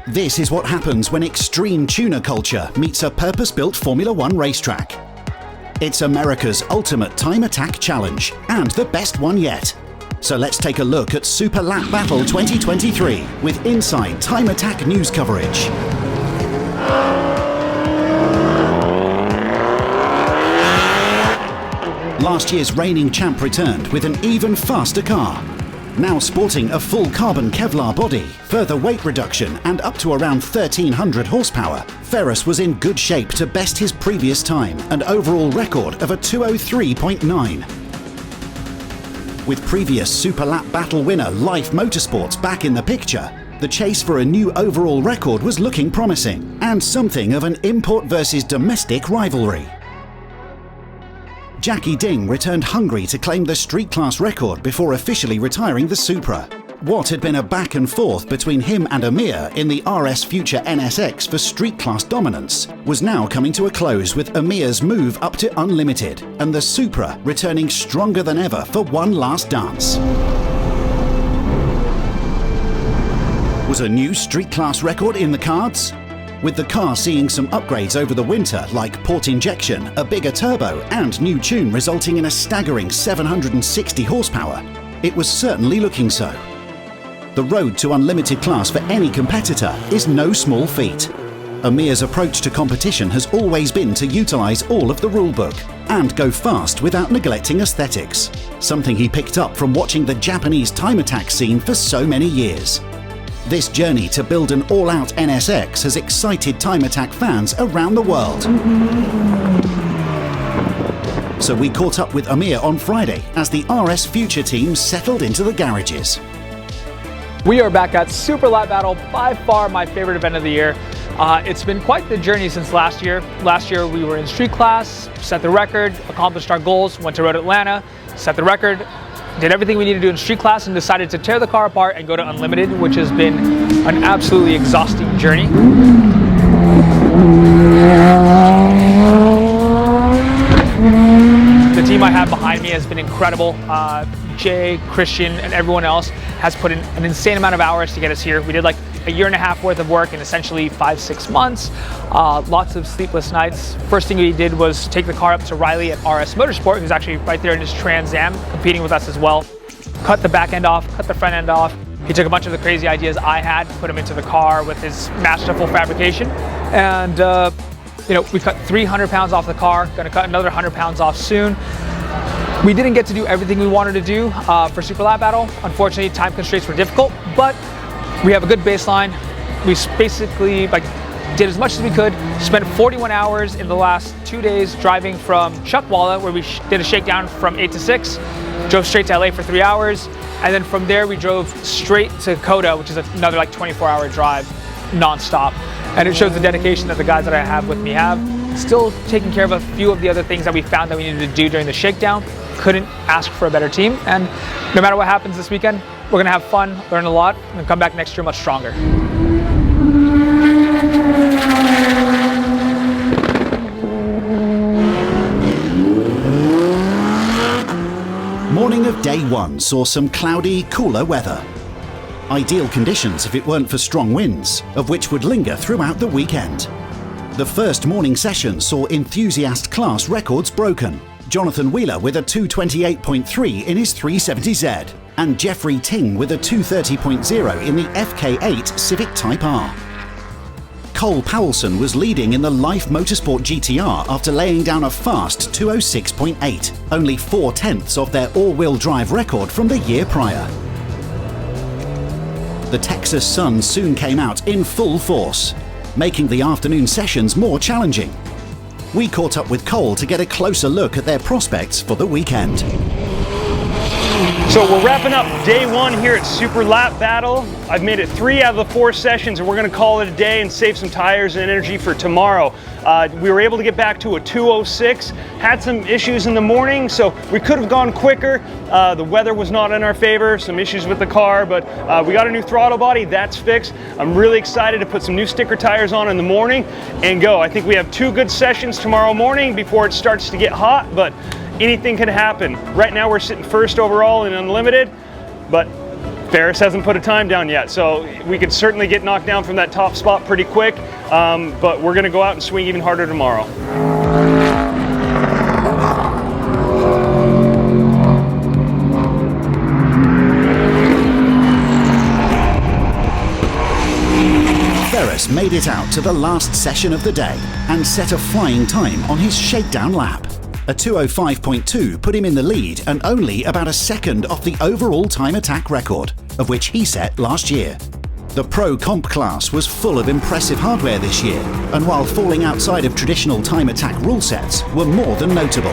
This is what happens when extreme tuner culture meets a purpose-built Formula One racetrack. It's America's ultimate time attack challenge, and the best one yet. So let's take a look at Super Lap Battle 2023 with inside time attack news coverage. Last year's reigning champ returned with an even faster car. Now sporting a full carbon Kevlar body, further weight reduction and up to around 1300 horsepower, Feras was in good shape to best his previous time, an overall record of a 203.9. With previous Super Lap Battle winner LYFE Motorsports back in the picture, the chase for a new overall record was looking promising, and something of an import versus domestic rivalry. Jackie Ding returned hungry to claim the street class record before officially retiring the Supra. What had been a back and forth between him and Amir in the RS Future NSX for street class dominance was now coming to a close with Amir's move up to Unlimited and the Supra returning stronger than ever for one last dance. Was a new street class record in the cards? With the car seeing some upgrades over the winter like port injection, a bigger turbo and new tune resulting in a staggering 760 horsepower, it was certainly looking so. The road to unlimited class for any competitor is no small feat. Amir's approach to competition has always been to utilise all of the rulebook and go fast without neglecting aesthetics, something he picked up from watching the Japanese time attack scene for so many years. This journey to build an all-out NSX has excited time attack fans around the world. So we caught up with Amir on Friday as the RS Future team settled into the garages. We are back at Super Lap Battle, by far my favorite event of the year. It's been quite the journey since last year. Last year we were in street class, set the record, accomplished our goals, went to Road Atlanta, set the record, did everything we needed to do in street class and decided to tear the car apart and go to Unlimited, which has been an absolutely exhausting journey. The team I have behind me has been incredible. Jay, Christian, and everyone else has put in an insane amount of hours to get us here. We did like a year and a half worth of work in essentially 5-6 months. Lots of sleepless nights. First thing we did was take the car up to Riley at RS Motorsport, who's actually right there in his Trans Am, competing with us as well. Cut the back end off, cut the front end off. He took a bunch of the crazy ideas I had, put them into the car with his masterful fabrication. And we cut 300 pounds off the car, gonna cut another 100 pounds off soon. We didn't get to do everything we wanted to do for Super Lap Battle. Unfortunately, time constraints were difficult, but we have a good baseline. We basically did as much as we could, spent 41 hours in the last 2 days driving from Chuckwalla, where we did a shakedown from 8 to 6, drove straight to LA for 3 hours, and then from there we drove straight to Coda, which is another 24-hour drive non-stop. And it shows the dedication that the guys that I have with me have. Still taking care of a few of the other things that we found that we needed to do during the shakedown. Couldn't ask for a better team, and no matter what happens this weekend, we're gonna have fun, learn a lot, and come back next year much stronger. Morning of day one saw some cloudy, cooler weather. Ideal conditions if it weren't for strong winds, of which would linger throughout the weekend. The first morning session saw enthusiast class records broken. Jonathan Wheeler with a 228.3 in his 370Z, and Jeffrey Ting with a 230.0 in the FK8 Civic Type R. Cole Powelson was leading in the LYFE Motorsport GTR after laying down a fast 206.8, only 4/10 of their all-wheel drive record from the year prior. The Texas sun soon came out in full force, making the afternoon sessions more challenging. We caught up with Cole to get a closer look at their prospects for the weekend. So we're wrapping up day one here at Super Lap Battle. I've made it 3 out of the 4 sessions, and we're gonna call it a day and save some tires and energy for tomorrow. We were able to get back to a 206, had some issues in the morning, so we could have gone quicker. The weather was not in our favor, some issues with the car, but we got a new throttle body, that's fixed. I'm really excited to put some new sticker tires on in the morning and go. I think we have 2 good sessions tomorrow morning before it starts to get hot, but anything can happen. Right now we're sitting first overall in Unlimited, but Feras hasn't put a time down yet, so we could certainly get knocked down from that top spot pretty quick, but we're going to go out and swing even harder tomorrow. Feras made it out to the last session of the day and set a flying time on his shakedown lap. A 2:05.2 put him in the lead and only about a second off the overall time attack record, of which he set last year. The Pro Comp class was full of impressive hardware this year, and while falling outside of traditional time attack rule sets were more than notable.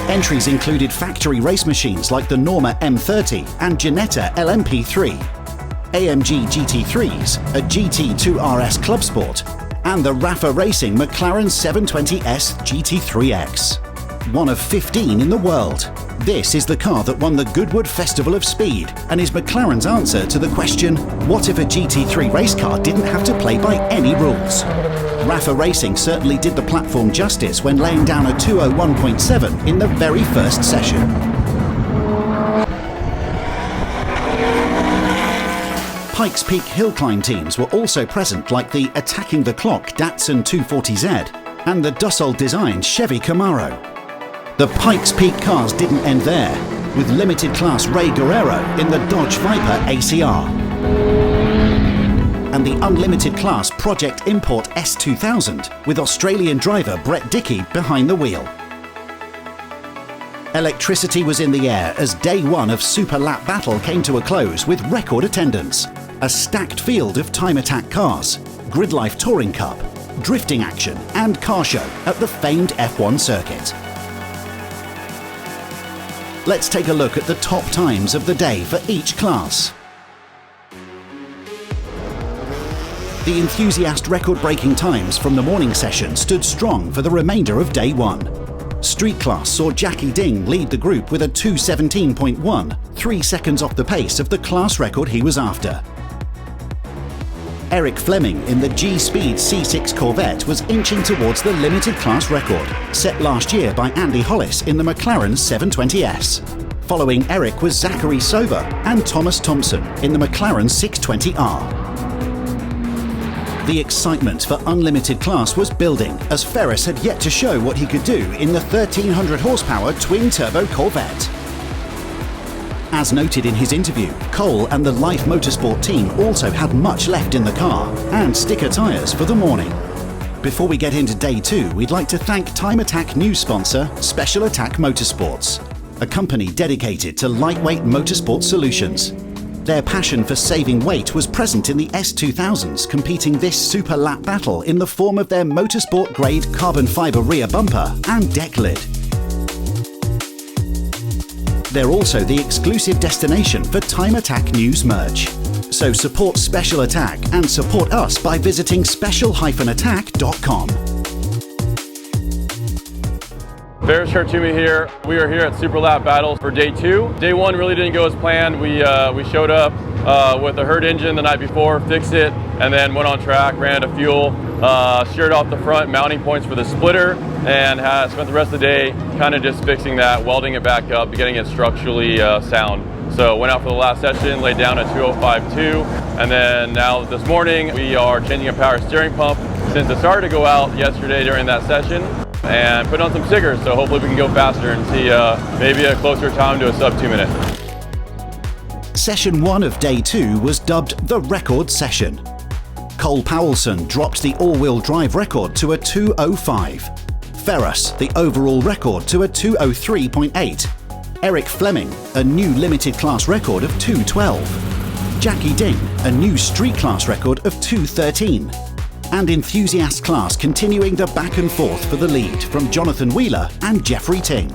Entries included factory race machines like the Norma M30 and Ginetta LMP3, AMG GT3s, a GT2 RS Club Sport, and the Rafa Racing McLaren 720S GT3X. One of 15 in the world. This is the car that won the Goodwood Festival of Speed and is McLaren's answer to the question, what if a GT3 race car didn't have to play by any rules? Rafa Racing certainly did the platform justice when laying down a 201.7 in the very first session. Pikes Peak hill climb teams were also present, like the Attacking the Clock Datsun 240Z and the Dussault-designed Chevy Camaro. The Pikes Peak cars didn't end there, with limited class Ray Guerrero in the Dodge Viper ACR and the unlimited class Project Import S2000 with Australian driver Brett Dickey behind the wheel. Electricity was in the air as day one of Super Lap Battle came to a close with record attendance, a stacked field of time attack cars, GridLife Touring Cup, drifting action and car show at the famed F1 circuit. Let's take a look at the top times of the day for each class. The enthusiast record-breaking times from the morning session stood strong for the remainder of day one. Street class saw Jackie Ding lead the group with a 2:17.1, 3 seconds off the pace of the class record he was after. Eric Fleming in the G-Speed C6 Corvette was inching towards the limited class record, set last year by Andy Hollis in the McLaren 720S. Following Eric was Zachary Sover and Thomas Thompson in the McLaren 620R. The excitement for unlimited class was building as Feras had yet to show what he could do in the 1300 horsepower twin-turbo Corvette. As noted in his interview, Cole and the LYFE Motorsport team also had much left in the car and sticker tyres for the morning. Before we get into day two, we'd like to thank Time Attack news sponsor Special Attack Motorsports, a company dedicated to lightweight motorsport solutions. Their passion for saving weight was present in the S2000s competing this Super Lap Battle in the form of their motorsport grade carbon fibre rear bumper and deck lid. They're also the exclusive destination for Time Attack news merch. So support Special Attack and support us by visiting special-attack.com. Feras Chartoumi here. We are here at Super Lap Battle for day two. Day one really didn't go as planned. We showed up with a hurt engine the night before, fixed it, and then went on track, ran out of fuel, sheared off the front mounting points for the splitter, and spent the rest of the day kind of just fixing that, welding it back up, getting it structurally sound. So went out for the last session, laid down at 2:05.2, and then now this morning we are changing a power steering pump since it started to go out yesterday during that session, and put on some stickers, so hopefully we can go faster and see maybe a closer time to a sub 2 minute. Session 1 of day 2 was dubbed the record session. Cole Powelson dropped the all-wheel drive record to a 2:05. Feras the overall record to a 2:03.8. Eric Fleming a new limited class record of 2:12. Jackie Ding a new street class record of 2:13. And enthusiast class continuing the back and forth for the lead from Jonathan Wheeler and Jeffrey Ting.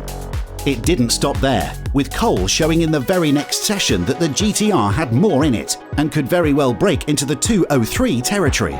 It didn't stop there, with Cole showing in the very next session that the GTR had more in it and could very well break into the 2:03 territory.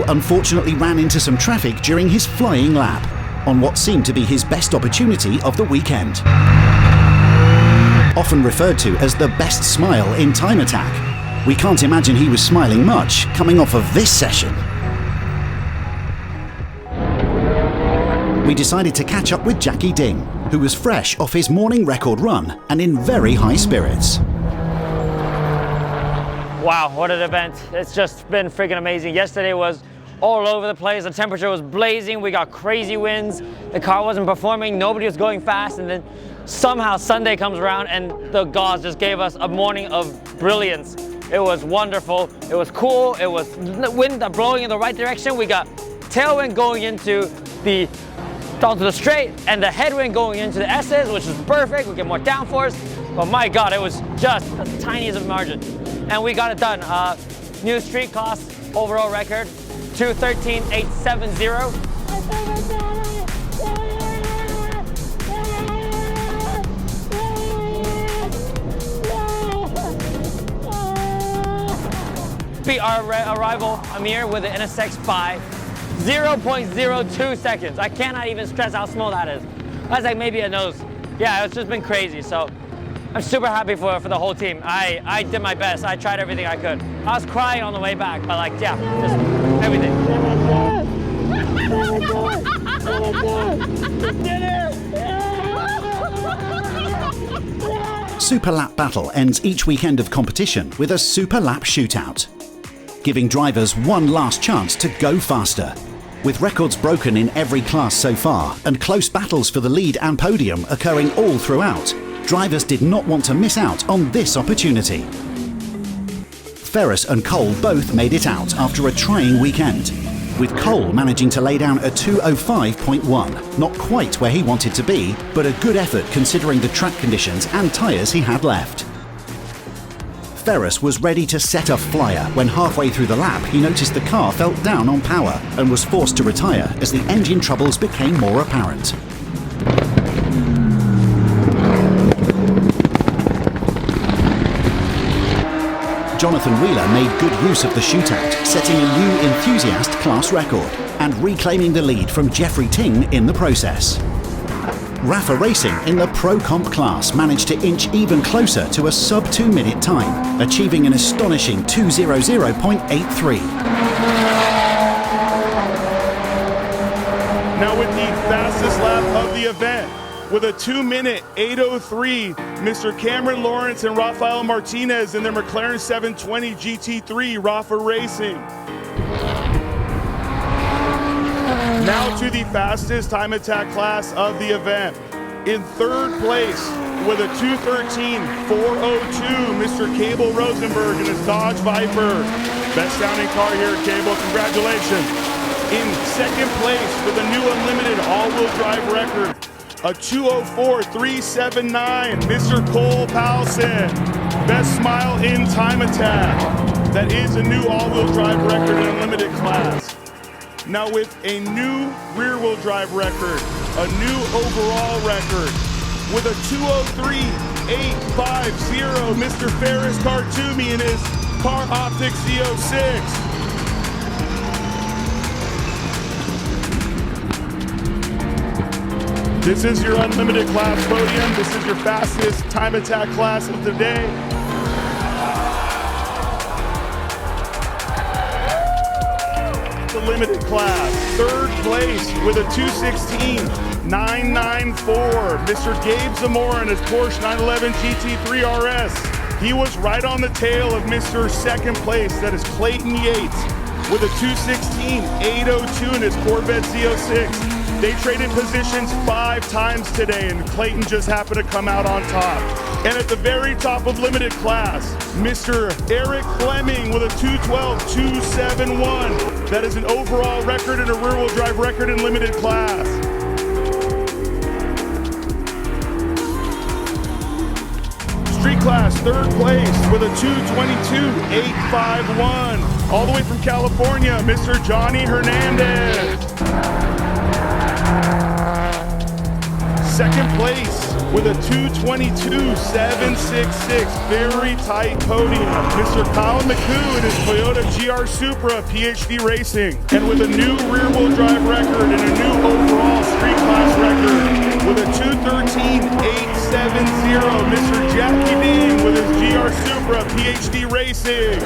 unfortunately ran into some traffic during his flying lap, on what seemed to be his best opportunity of the weekend. Often referred to as the best smile in time attack, we can't imagine he was smiling much coming off of this session. We decided to catch up with Jackie Ding, who was fresh off his morning record run and in very high spirits. Wow, what an event. It's just been freaking amazing. Yesterday was all over the place. The temperature was blazing. We got crazy winds. The car wasn't performing. Nobody was going fast. And then somehow Sunday comes around and the gods just gave us a morning of brilliance. It was wonderful. It was cool. It was wind blowing in the right direction. We got tailwind going into the onto the straight and the headwind going into the S's, which is perfect. We get more downforce. But my God, it was just the tiniest of margin. And we got it done. New street class overall record, 2:13.870. Beat our rival Amir with the NSX by 0.02 seconds. I cannot even stress how small that is. That's like maybe a nose. Yeah, it's just been crazy. So I'm super happy for the whole team. I did my best. I tried everything I could. I was crying on the way back, but like, yeah, just everything. Super Lap Battle ends each weekend of competition with a Super Lap Shootout, giving drivers one last chance to go faster. With records broken in every class so far and close battles for the lead and podium occurring all throughout, drivers did not want to miss out on this opportunity. Feras and Cole both made it out after a trying weekend, with Cole managing to lay down a 2:05.1, not quite where he wanted to be, but a good effort considering the track conditions and tyres he had left. Feras was ready to set a flyer when halfway through the lap he noticed the car felt down on power and was forced to retire as the engine troubles became more apparent. Jonathan Wheeler made good use of the shootout, setting a new enthusiast class record and reclaiming the lead from Jeffrey Ting in the process. Rafa Racing in the Pro Comp class managed to inch even closer to a sub 2 minute time, achieving an astonishing 2:00.83. Now with the fastest lap of the event, with a 2-minute 8:03, Mr. Cameron Lawrence and Rafael Martinez in their McLaren 720 GT3, Rafa Racing. Now to the fastest time attack class of the event. In third place with a 2:13.402, Mr. Cable Rosenberg in his Dodge Viper. Best sounding car here at Cable, congratulations. In second place with a new unlimited all-wheel drive record, a 2:04.379, Mr. Cole Powelson. Best smile in time attack. That is a new all-wheel drive record in unlimited class. Now with a new rear-wheel drive record, a new overall record, with a 2:03.850, Mr. Feras Khartoumi in his Car Optics Z06. This is your unlimited class podium. This is your fastest time attack class of the day. The limited class, third place with a 2:16.994, Mr. Gabe Zamora in his Porsche 911 GT3 RS. He was right on the tail of Mr. Second place, that is Clayton Yates, with a 2:16.802 in his Corvette Z06. They traded positions 5 times today, and Clayton just happened to come out on top. And at the very top of limited class, Mr. Eric Fleming with a 2:12.271. That is an overall record and a rear-wheel drive record in limited class. Street class, third place with a 2:22.851. All the way from California, Mr. Johnny Hernandez. Second place with a 2:22.766. Very tight podium. Mr. Kyle McCoo in his Toyota GR Supra PhD Racing. And with a new rear-wheel drive record and a new overall street class record with a 2:13.870. Mr. Jackie Dean with his GR Supra PhD Racing.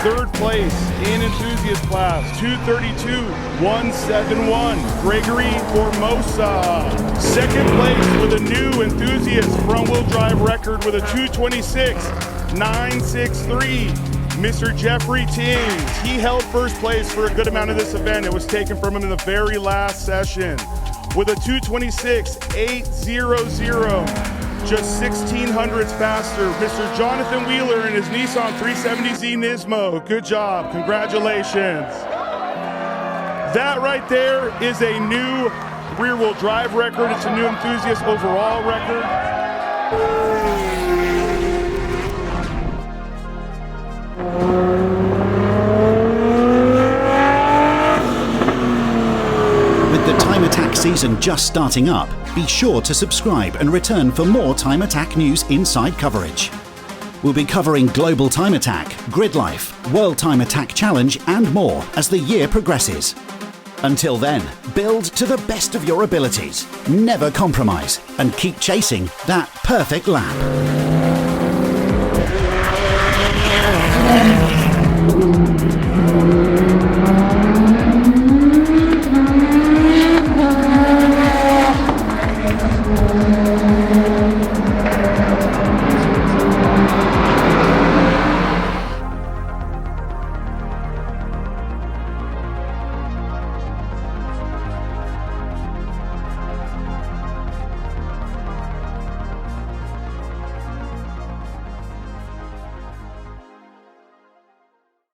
Third place in enthusiast class, 2:32.171, Gregory Formosa. Second place with a new enthusiast front-wheel drive record with a 2:26.963, Mr. Jeffrey Tings. He held first place for a good amount of this event. It was taken from him in the very last session with a 2:26.800. Just 1600ths faster. Mr. Jonathan Wheeler in his Nissan 370Z Nismo. Good job. Congratulations. That right there is a new rear-wheel drive record. It's a new enthusiast overall record. With the Time Attack season just starting up, be sure to subscribe and return for more Time Attack News inside coverage. We'll be covering Global Time Attack, Grid Life, World Time Attack Challenge and more as the year progresses. Until then, build to the best of your abilities, never compromise, and keep chasing that perfect lap.